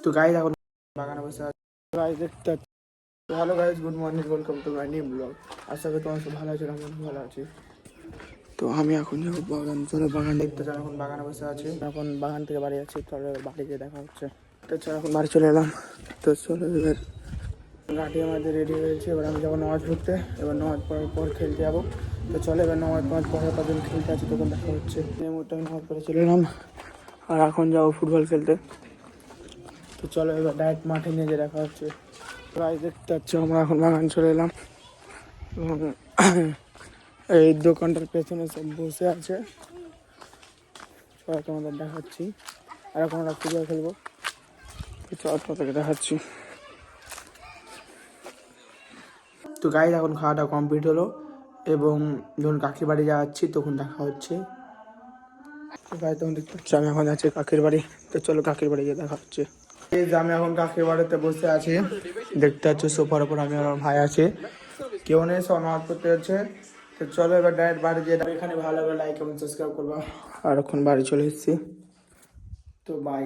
তো গাইজ এখন বাগানে বসে আছে। গাইজ দেখতে hello guys, good morning, welcome to my new blog. আশা করি তোমার সব ভালো আছে, আমি ভালো আছি। তো আমি এখন যাবো বাগান, চলো বাগান দেখতে চাই। এখন বাগানে বসে আছি, এখন বাগান থেকে বাড়ি যাচ্ছি, চলো বাড়ি গিয়ে দেখা হচ্ছে। তো চলো এখন বাড়ি চলে এলাম। তো চলো এবার গাড়ি আমাদের রেডি হয়েছে, এবার আমি যাবো নামাজ পড়তে। এবার নামাজ পড়ার পর খেলতে যাবো। তো চলো এবার নামাজ পড়ার পর যখন খেলতে আছি তখন দেখা হচ্ছে। এই মুহূর্তে আমি নামাজ পড়ে চলে এলাম, আর এখন যাবো ফুটবল খেলতে। তো চলো এবার ডাইরেক্ট মাঠে নিয়ে গিয়ে দেখা হচ্ছে। প্রায় দেখতে পাচ্ছ আমরা এখন বাগান চলে এলাম, এবং এই দোকানটার পেছনে সব বসে আছে, সবাই তোমাদের দেখাচ্ছি। আর এখন আমরা ফুটবল খেলবো, চলো তোমাদেরকে দেখাচ্ছি। তো গাইজ এখন খাওয়াটা কমপ্লিট হলো, এবং যখন কাকির বাড়ি যাচ্ছি তখন দেখা হচ্ছে। তো গাইজ তখন দেখতে পাচ্ছি আমি এখন যাচ্ছি কাকির বাড়ি। তো চলো কাকির বাড়ি গিয়ে দেখা হচ্ছে। এই যে আমি এখন কাকির বাড়িতে বসে আছি, দেখতে পাচ্ছ সোফার উপর আমি আমার ভাই আছে, কেউ নেই, সব নামাজ পড়তে যাচ্ছে। তো চলো এবার ডাইরেক্ট বাড়ি যেয়ে, এখানে ভালো লাগলে লাইক এবং সাবস্ক্রাইব করবা। আর এখন বাড়ি চলে এসেছি, তো বাই।